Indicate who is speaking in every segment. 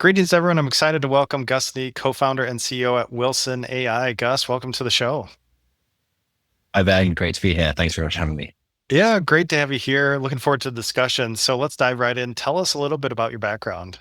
Speaker 1: Greetings, everyone. I'm excited to welcome Gus Neate, co-founder and CEO at GetWilson AI. Gus, welcome to the show.
Speaker 2: Hi, Ben. Great to be here. Thanks very much for having me.
Speaker 1: Yeah, great to have you here. Looking forward to the discussion. So let's dive right in. Tell us a little bit about your background.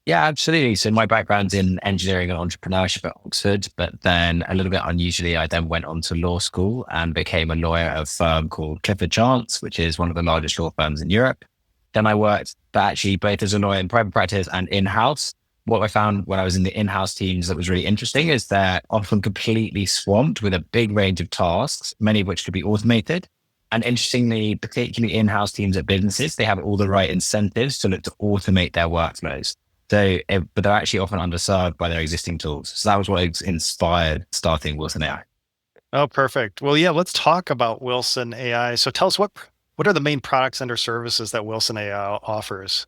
Speaker 2: Yeah, absolutely. So my background's in engineering and entrepreneurship at Oxford, but then a little bit unusually, I then went on to law school and became a lawyer at a firm called Clifford Chance, which is one of the largest law firms in Europe. Then I worked actually both as a lawyer in private practice and in-house. What I found when I was in the in-house teams that was really interesting is they're often completely swamped with a big range of tasks, many of which could be automated. And interestingly, particularly in-house teams at businesses, they have all the right incentives to look to automate their workflows. But they're actually often underserved by their existing tools. So that was what inspired starting Wilson AI.
Speaker 1: Oh, perfect. Well, yeah, let's talk about Wilson AI. So tell us what are the main products and or services that Wilson AI offers?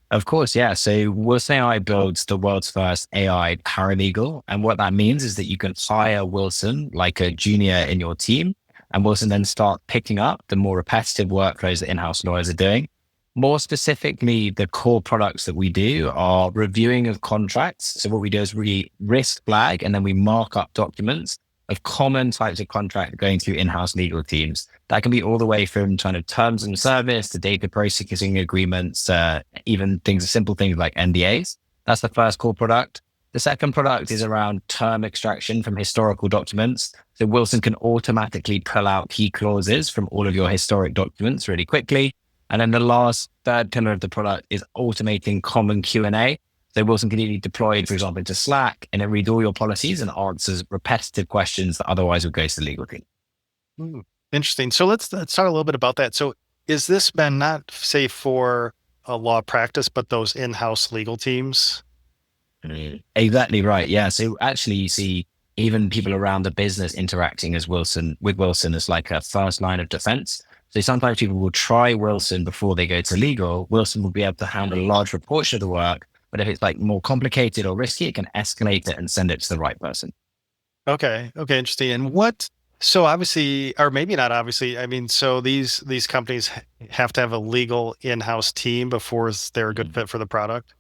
Speaker 2: Of course, yeah. So Wilson AI builds the world's first AI paralegal. And what that means is that you can hire Wilson like a junior in your team, and Wilson then start picking up the more repetitive workflows that in-house lawyers are doing. More specifically, the core products that we do are reviewing of contracts. So what we do is we risk flag and then we mark up documents of common types of contract going through in-house legal teams. That can be all the way from kind of terms and service to data processing agreements, even simple things like NDAs. That's the first core product. The second product is around term extraction from historical documents. So Wilson can automatically pull out key clauses from all of your historic documents really quickly. And then the third pillar of the product is automating common Q&A. So Wilson can easily deploy, for example, into Slack and then read all your policies and answers repetitive questions that otherwise would go to the legal team.
Speaker 1: Interesting. So let's talk a little bit about that. So is this meant not say for a law practice, but those in-house legal teams?
Speaker 2: Exactly right. Yeah. So actually you see even people around the business interacting with Wilson as like a first line of defense. So sometimes people will try Wilson before they go to legal. Wilson will be able to handle a large proportion of the work, but if it's like more complicated or risky, it can escalate it and send it to the right person.
Speaker 1: Okay. Interesting. And so obviously, or maybe not obviously, I mean, so these companies have to have a legal in-house team before they're a good fit for the product?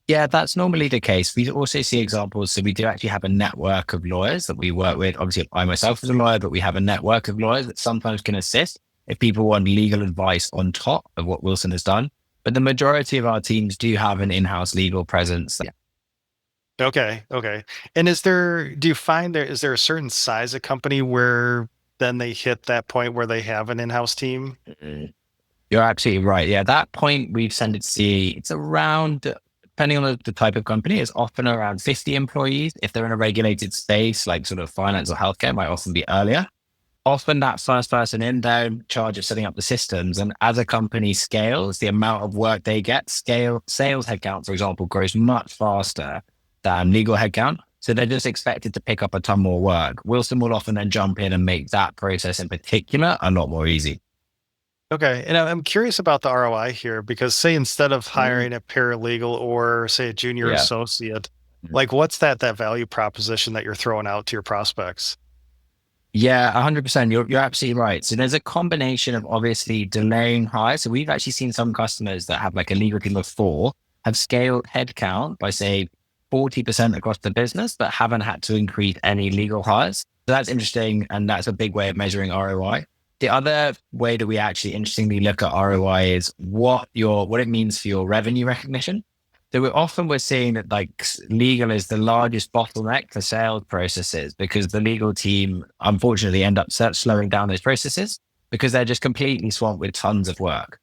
Speaker 2: Yeah, that's normally the case. We also see examples. So we do actually have a network of lawyers that we work with. Obviously, I myself as a lawyer, but we have a network of lawyers that sometimes can assist if people want legal advice on top of what Wilson has done. But the majority of our teams do have an in-house legal presence. Yeah.
Speaker 1: Okay. And is there a certain size of company where then they hit that point where they have an in-house team?
Speaker 2: You're absolutely right. Yeah, that point we've tended to see it's around, depending on the type of company, it's often around 50 employees. If they're in a regulated space, like sort of finance or healthcare, might often be earlier. Often that first person in, they're in charge of setting up the systems. And as a company scales, the amount of work they get, sales headcount, for example, grows much faster than legal headcount. So they're just expected to pick up a ton more work. Wilson will often then jump in and make that process in particular a lot more easy.
Speaker 1: Okay. And I'm curious about the ROI here, because say instead of hiring a paralegal or say a junior associate, like what's that value proposition that you're throwing out to your prospects?
Speaker 2: Yeah, 100%. You're absolutely right. So there's a combination of obviously delaying hires. So we've actually seen some customers that have like a legal team of 4 have scaled headcount by say 40% across the business, but haven't had to increase any legal hires. So that's interesting. And that's a big way of measuring ROI. The other way that we actually interestingly look at ROI is what it means for your revenue recognition. So we're seeing that like legal is the largest bottleneck for sales processes because the legal team unfortunately end up slowing down those processes because they're just completely swamped with tons of work.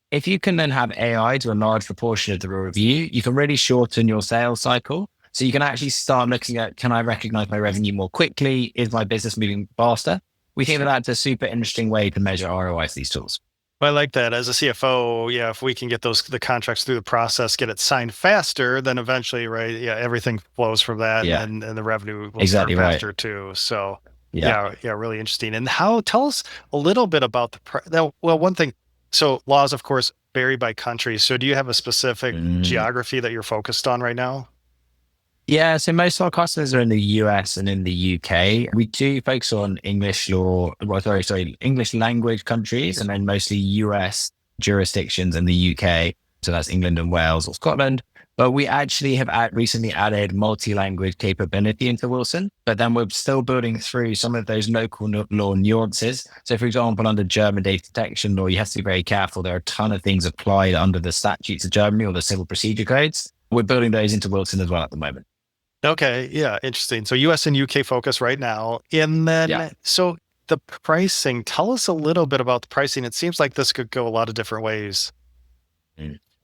Speaker 2: If you can then have AI to a large proportion of the review, you can really shorten your sales cycle. So you can actually start looking at, can I recognize my revenue more quickly? Is my business moving faster? We think that that's a super interesting way to measure ROI for these tools.
Speaker 1: Well, I like that. As a CFO, yeah, if we can get the contracts through the process, get it signed faster, then eventually, right, yeah, everything flows from that, and the revenue will start faster too. So, yeah, really interesting. And tell us a little bit about one thing. So laws, of course, vary by country. So do you have a specific geography that you're focused on right now?
Speaker 2: Yeah, so most of our customers are in the US and in the UK. We do focus on English language countries, and then mostly US jurisdictions and the UK. So that's England and Wales or Scotland. But we actually have recently added multi-language capability into Wilson, but then we're still building through some of those local law nuances. So for example, under German data protection law, you have to be very careful. There are a ton of things applied under the statutes of Germany or the civil procedure codes. We're building those into Wilson as well at the moment.
Speaker 1: Okay. Yeah. Interesting. So US and UK focus right now. And then, so the pricing, tell us a little bit about the pricing. It seems like this could go a lot of different ways.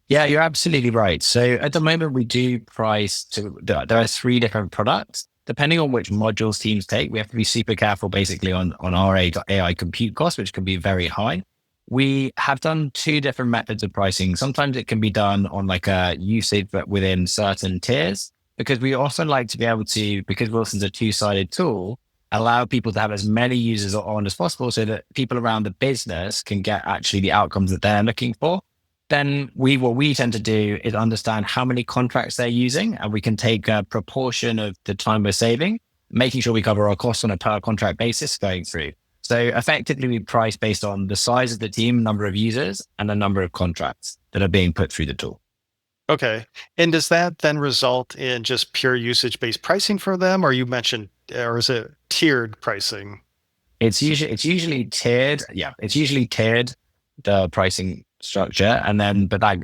Speaker 2: Yeah, you're absolutely right. So at the moment, we do price to, there are 3 different products. Depending on which modules teams take, we have to be super careful basically on our AI compute costs, which can be very high. We have done 2 different methods of pricing. Sometimes it can be done on like a usage, but within certain tiers, because we often like to be able to, because Wilson's a 2-sided tool, allow people to have as many users on as possible so that people around the business can get actually the outcomes that they're looking for. Then what we tend to do is understand how many contracts they're using, and we can take a proportion of the time we're saving, making sure we cover our costs on a per contract basis going through. So effectively we price based on the size of the team, number of users, and the number of contracts that are being put through the tool.
Speaker 1: Okay. And does that then result in just pure usage-based pricing for them? Or you mentioned, or is it tiered pricing?
Speaker 2: It's usually tiered. Yeah, it's usually tiered, the pricing structure, and then but that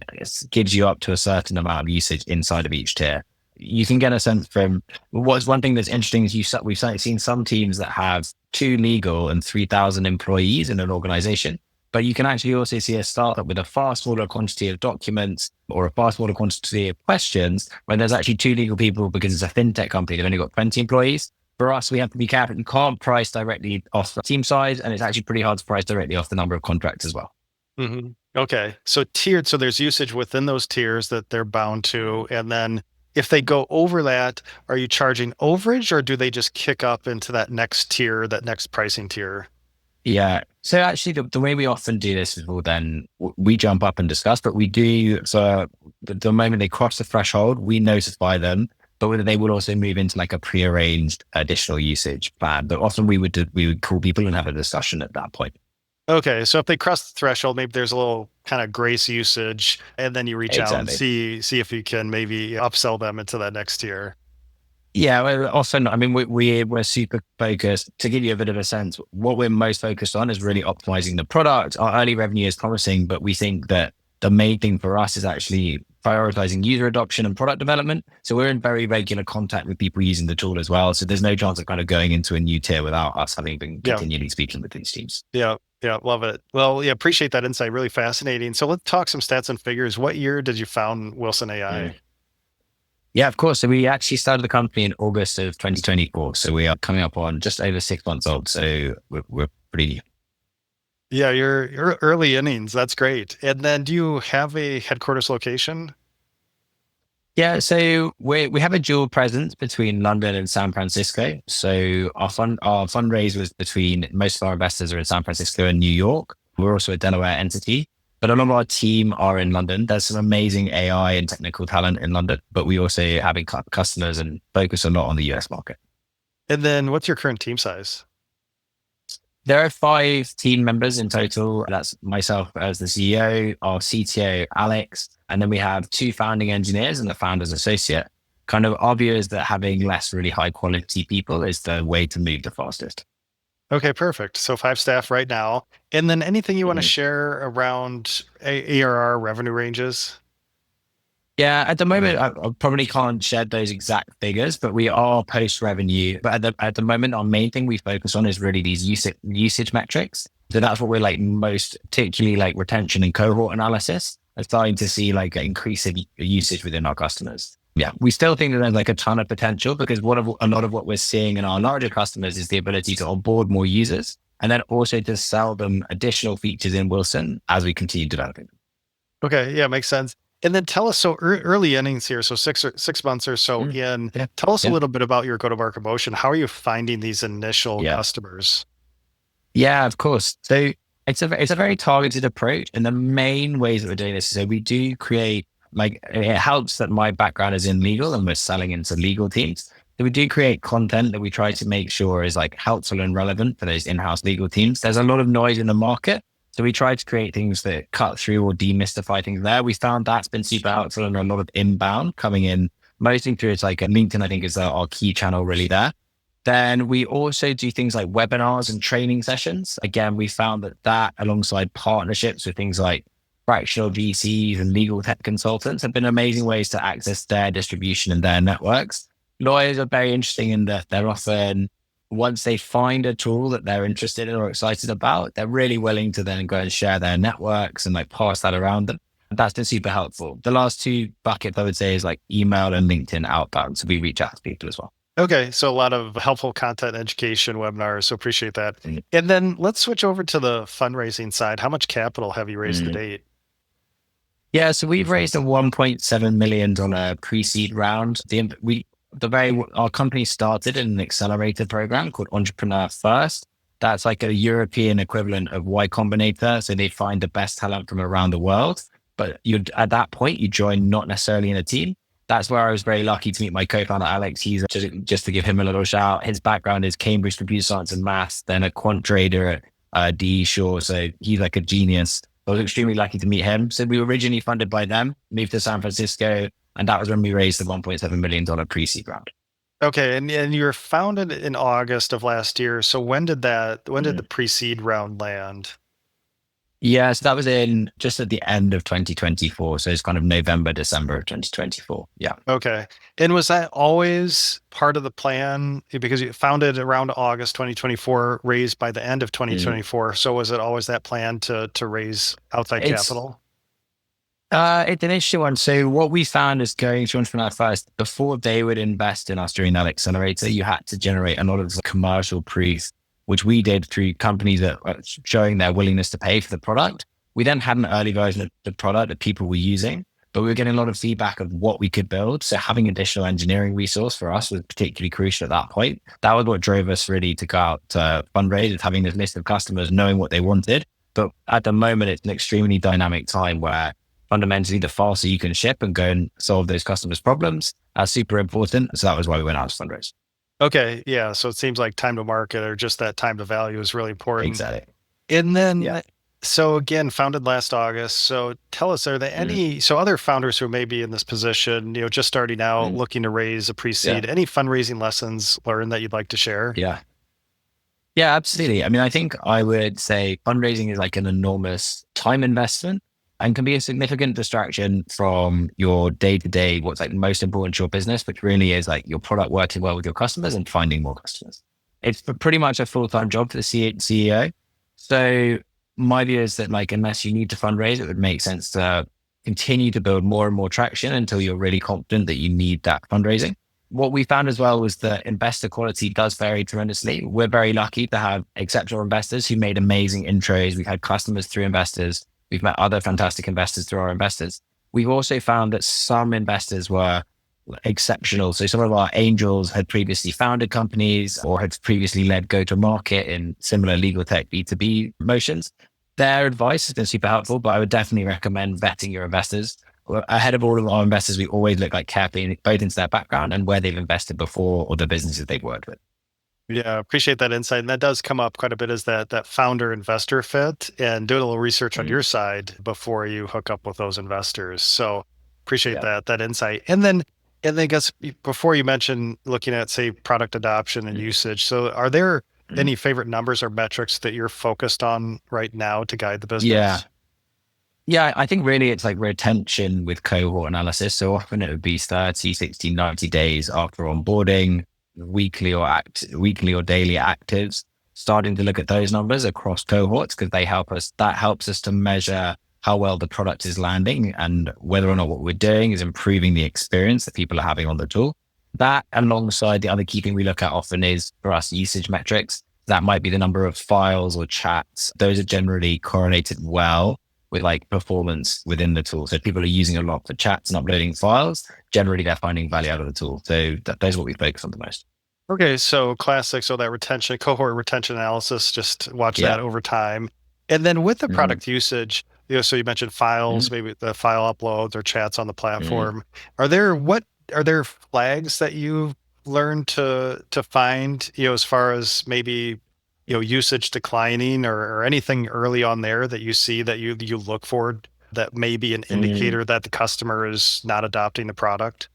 Speaker 2: gives you up to a certain amount of usage inside of each tier. You can get a sense from what's one thing that's interesting is we've seen some teams that have 2 legal and 3,000 employees in an organization, but you can actually also see a startup with a far smaller quantity of documents or a far smaller quantity of questions when there's actually 2 legal people because it's a fintech company. They've only got 20 employees. For us, we have to be careful. You can't price directly off the team size, and it's actually pretty hard to price directly off the number of contracts as well.
Speaker 1: Mm-hmm. Okay. So tiered, so there's usage within those tiers that they're bound to. And then if they go over that, are you charging overage or do they just kick up into that next tier, that next pricing tier?
Speaker 2: Yeah. So actually the way we often do this is we jump up and discuss, but we do, so the moment they cross the threshold, we notify them, but whether they will also move into like a prearranged additional usage plan. But often we would call people and have a discussion at that point.
Speaker 1: Okay, so if they cross the threshold, maybe there's a little kind of grace usage, and then you reach out and see if you can maybe upsell them into that next tier.
Speaker 2: Yeah, well, often, I mean, we're super focused. To give you a bit of a sense, what we're most focused on is really optimizing the product. Our early revenue is promising, but we think that the main thing for us is actually prioritizing user adoption and product development. So we're in very regular contact with people using the tool as well. So there's no chance of kind of going into a new tier without us having been continually speaking with these teams.
Speaker 1: Yeah. Yeah. Love it. Well, yeah. Appreciate that insight. Really fascinating. So let's talk some stats and figures. What year did you found Wilson AI?
Speaker 2: Yeah, of course. So we actually started the company in August of 2024. So we are coming up on just over 6 months old. So we're pretty new.
Speaker 1: Yeah, you're early innings. That's great. And then do you have a headquarters location?
Speaker 2: Yeah, so we have a dual presence between London and San Francisco. So our fundraise was between, most of our investors are in San Francisco and New York. We're also a Delaware entity, but a lot of our team are in London. There's some amazing AI and technical talent in London, but we also have customers and focus a lot on the US market.
Speaker 1: And then what's your current team size?
Speaker 2: There are 5 team members in total. That's myself as the CEO, our CTO, Alex, and then we have 2 founding engineers and the founder's associate. Kind of our view is that having less really high quality people is the way to move the fastest.
Speaker 1: Okay, perfect. So 5 staff right now. And then anything you want to share around ARR revenue ranges?
Speaker 2: Yeah, at the moment, I probably can't share those exact figures, but we are post-revenue. But at the moment, our main thing we focus on is really these usage metrics. So that's what we're like most, particularly like retention and cohort analysis, and starting to see like an increase in usage within our customers. Yeah, we still think that there's like a ton of potential because a lot of what we're seeing in our larger customers is the ability to onboard more users and then also to sell them additional features in Wilson as we continue developing.
Speaker 1: Okay, yeah, makes sense. And then tell us, so early innings here, so 6 months or so in, tell us a little bit about your go-to-market motion. How are you finding these initial customers?
Speaker 2: Yeah, of course. So it's a very targeted approach. And the main ways that we're doing this is that we do create, like, it helps that my background is in legal and we're selling into legal teams. So we do create content that we try to make sure is like helpful and relevant for those in-house legal teams. There's a lot of noise in the market. So we tried to create things that cut through or demystify things there. We found that's been super helpful and a lot of inbound coming in, mostly through it's like LinkedIn, I think is our key channel really there. Then we also do things like webinars and training sessions. Again, we found that alongside partnerships with things like fractional VCs and legal tech consultants have been amazing ways to access their distribution and their networks. Lawyers are very interesting in that they're often, once they find a tool that they're interested in or excited about, they're really willing to then go and share their networks and like pass that around them. That's been super helpful. The last two buckets I would say is like email and LinkedIn outbound. So we reach out to people as well.
Speaker 1: Okay. So a lot of helpful content, education, webinars. So appreciate that. And then let's switch over to the fundraising side. How much capital have you raised to date?
Speaker 2: Yeah. So we've raised a $1.7 million pre-seed round. Our company started in an accelerator program called Entrepreneurial First. That's like a European equivalent of Y Combinator. So they find the best talent from around the world. But at that point, you join not necessarily in a team. That's where I was very lucky to meet my co-founder, Alex. He's just to give him a little shout. His background is Cambridge Computer Science and Maths, then a quant trader at DE Shaw. So he's like a genius. I was extremely lucky to meet him. So we were originally funded by them, moved to San Francisco. And that was when we raised the $1.7 million pre-seed round.
Speaker 1: Okay. And you were founded in August of last year. So when did the pre-seed round land?
Speaker 2: Yeah, so that was in just at the end of 2024. So it's kind of November, December of 2024. Yeah.
Speaker 1: Okay. And was that always part of the plan? Because you founded around August 2024, raised by the end of 2024. So was it always that plan to raise outside capital?
Speaker 2: It's an interesting one. So what we found is going to Entrepreneurial First, before they would invest in us during that accelerator, you had to generate a lot of commercial proof, which we did through companies that were showing their willingness to pay for the product. We then had an early version of the product that people were using, but we were getting a lot of feedback of what we could build. So having additional engineering resource for us was particularly crucial at that point. That was what drove us really to go out to fundraise, is having this list of customers, knowing what they wanted. But at the moment, it's an extremely dynamic time where fundamentally the faster you can ship and go and solve those customers' problems are super important. So that was why we went out to fundraise.
Speaker 1: Okay. Yeah. So it seems like time to market or just that time to value is really important.
Speaker 2: Exactly.
Speaker 1: And then, so again, founded last August. So tell us, are there any, so other founders who may be in this position, just starting out, looking to raise a pre-seed, any fundraising lessons learned that you'd like to share?
Speaker 2: Yeah, absolutely. I mean, I think I would say fundraising is like an enormous time investment and can be a significant distraction from your day-to-day, what's like most important to your business, which really is like your product working well with your customers and finding more customers. It's pretty much a full-time job for the CEO. So my view is that like, unless you need to fundraise, it would make sense to continue to build more and more traction until you're really confident that you need that fundraising. What we found as well was that investor quality does vary tremendously. We're very lucky to have exceptional investors who made amazing intros. We've had customers through investors. We've met other fantastic investors through our investors. We've also found that some investors were exceptional. So some of our angels had previously founded companies or had previously led go-to-market in similar legal tech B2B motions. Their advice has been super helpful, but I would definitely recommend vetting your investors. Ahead of all of our investors, we always look like carefully both into their background and where they've invested before or the businesses they've worked with.
Speaker 1: Yeah, appreciate that insight. And that does come up quite a bit, is that founder investor fit, and doing a little research on your side before you hook up with those investors. So appreciate that insight. And then I guess before you mentioned looking at, say, product adoption and usage. So are there any favorite numbers or metrics that you're focused on right now to guide the business?
Speaker 2: Yeah, I think really it's like retention with cohort analysis. So often it would be 30, 60, 90 days after onboarding, weekly or daily actives, starting to look at those numbers across cohorts, because that helps us to measure how well the product is landing and whether or not what we're doing is improving the experience that people are having on the tool. That, alongside the other key thing we look at often, is for us usage metrics. That might be the number of files or chats. Those are generally correlated well with like performance within the tool. So if people are using a lot for chats and uploading files, generally they're finding value out of the tool. So those are what we focus on the most.
Speaker 1: Okay, so classic. So that cohort retention analysis, just watch that over time. And then with the product usage, so you mentioned files, maybe the file uploads or chats on the platform. Are there flags that you've learned to find, as far as maybe usage declining or anything early on there that you see that you look for that may be an indicator that the customer is not adopting the product?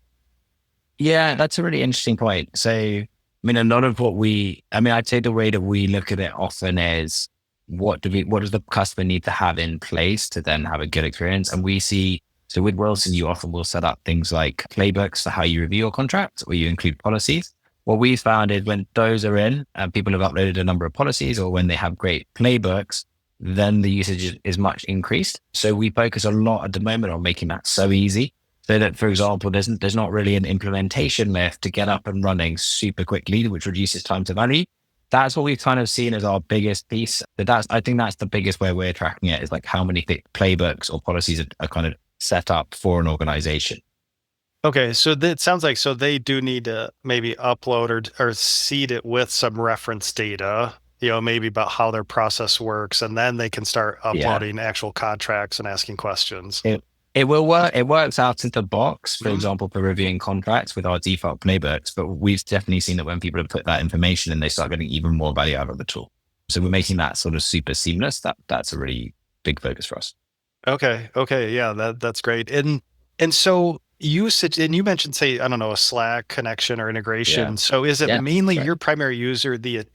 Speaker 2: Yeah, that's a really interesting point. So, I mean, a lot of I'd say the way that we look at it often is what does the customer need to have in place to then have a good experience? And we see, so with Wilson, you often will set up things like playbooks for how you review your contract, or you include policies. What we found is when those are in and people have uploaded a number of policies, or when they have great playbooks, then the usage is much increased. So we focus a lot at the moment on making that so easy. So that, for example, there's not really an implementation lift to get up and running super quickly, which reduces time to value. That's what we've kind of seen as our biggest piece. I think that's the biggest way we're tracking it, is like how many playbooks or policies are kind of set up for an organization.
Speaker 1: Okay, so it sounds like they do need to maybe upload or seed it with some reference data, maybe about how their process works, and then they can start uploading actual contracts and asking questions.
Speaker 2: It will work. It works out of the box, for example, for reviewing contracts with our default playbooks. But we've definitely seen that when people have put that information in, they start getting even more value out of the tool. So we're making that sort of super seamless. That's a really big focus for us.
Speaker 1: Okay. Yeah, that's great. And so usage, and you mentioned, say, I don't know, a Slack connection or integration. Yeah. So is it mainly your primary user, the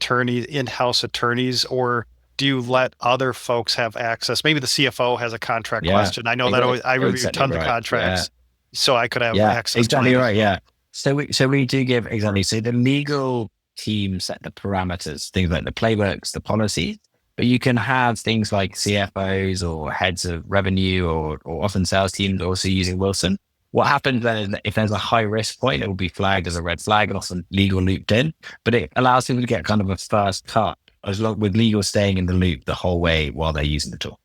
Speaker 1: in-house attorneys, or do you let other folks have access? Maybe the CFO has a contract question. I know that I review tons of contracts, so I could have access.
Speaker 2: Exactly right. Yeah. So we do give So the legal team set the parameters, things like the playbooks, the policies, but you can have things like CFOs or heads of revenue or often sales teams also using Wilson. What happens then is that if there's a high risk point, it will be flagged as a red flag and often legal looped in, but it allows people to get kind of a first cut, as long with legal staying in the loop the whole way while they're using the tool.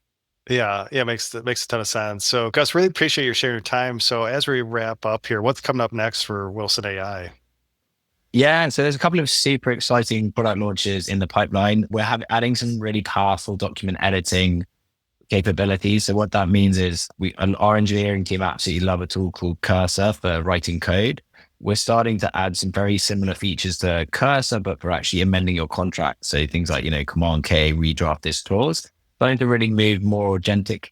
Speaker 1: Yeah, makes a ton of sense. So Gus, really appreciate you sharing your time. So as we wrap up here, what's coming up next for Wilson AI?
Speaker 2: Yeah, and so there's a couple of super exciting product launches in the pipeline. We're adding some really powerful document editing capabilities. So what that means is our engineering team absolutely love a tool called Cursor for writing code. We're starting to add some very similar features to Cursor, but for actually amending your contract. So things like, Command K, redraft this clause, starting to really move more agentic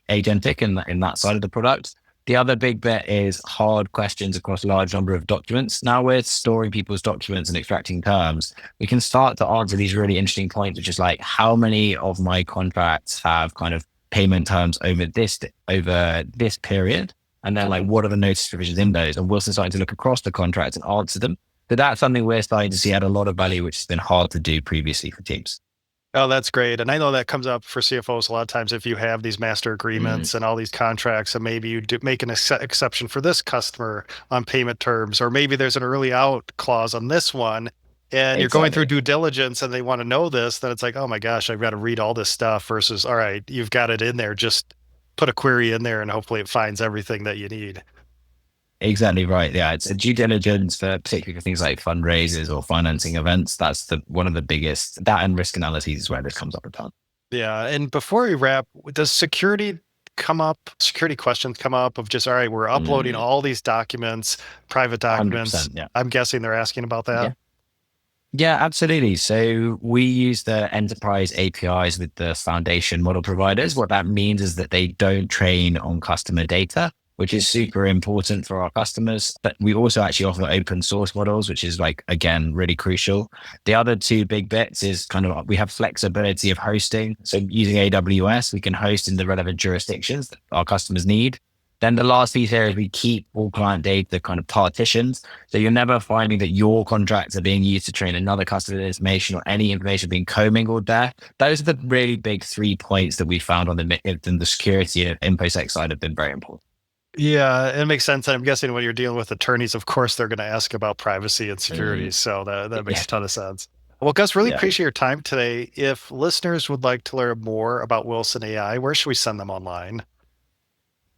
Speaker 2: in that side of the product. The other big bit is hard questions across a large number of documents. Now we're storing people's documents and extracting terms. We can start to answer these really interesting points, which is like, how many of my contracts have kind of payment terms over this period? And then like, what are the notice provisions in those? And Wilson's starting to look across the contracts and answer them. So that's something we're starting to see add a lot of value, which has been hard to do previously for teams.
Speaker 1: Oh, that's great. And I know that comes up for CFOs a lot of times if you have these master agreements and all these contracts, and maybe you do make an exception for this customer on payment terms, or maybe there's an early out clause on this one, and you're going through due diligence and they want to know this, then it's like, oh my gosh, I've got to read all this stuff versus, all right, you've got it in there. Just put a query in there and hopefully it finds everything that you need.
Speaker 2: Exactly right. Yeah, it's a due diligence for particularly things like fundraisers or financing events. That's one of the biggest. That and risk analysis is where this comes up a ton.
Speaker 1: Yeah, and before we wrap, does security questions come up of just, all right, we're uploading all these documents, private documents. Yeah. I'm guessing they're asking about that.
Speaker 2: Yeah, absolutely. So we use the enterprise APIs with the foundation model providers. What that means is that they don't train on customer data, which is super important for our customers. But we also actually offer open source models, which is like, again, really crucial. The other two big bits is we have flexibility of hosting. So using AWS, we can host in the relevant jurisdictions that our customers need. Then the last piece here is we keep all client data kind of partitions. So you're never finding that your contracts are being used to train another customer's information or any information being commingled there. Those are the really big 3 points that we found on the security and InfoSec side have been very important.
Speaker 1: Yeah, it makes sense. And I'm guessing when you're dealing with attorneys, of course, they're going to ask about privacy and security. So that makes a ton of sense. Well, Gus, really appreciate your time today. If listeners would like to learn more about Wilson AI, where should we send them online?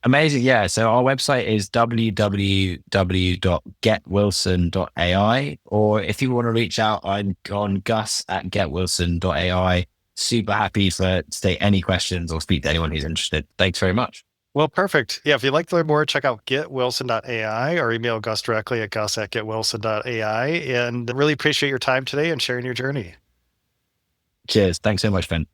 Speaker 2: Amazing. Yeah. So our website is www.getwilson.ai. Or if you want to reach out, I'm on gus@getwilson.ai. Super happy to take any questions or speak to anyone who's interested. Thanks very much.
Speaker 1: Well, perfect. Yeah, if you'd like to learn more, check out GetWilson.ai or email Gus directly at gus@getwilson.ai. And really appreciate your time today and sharing your journey.
Speaker 2: Cheers. Thanks so much, Ben.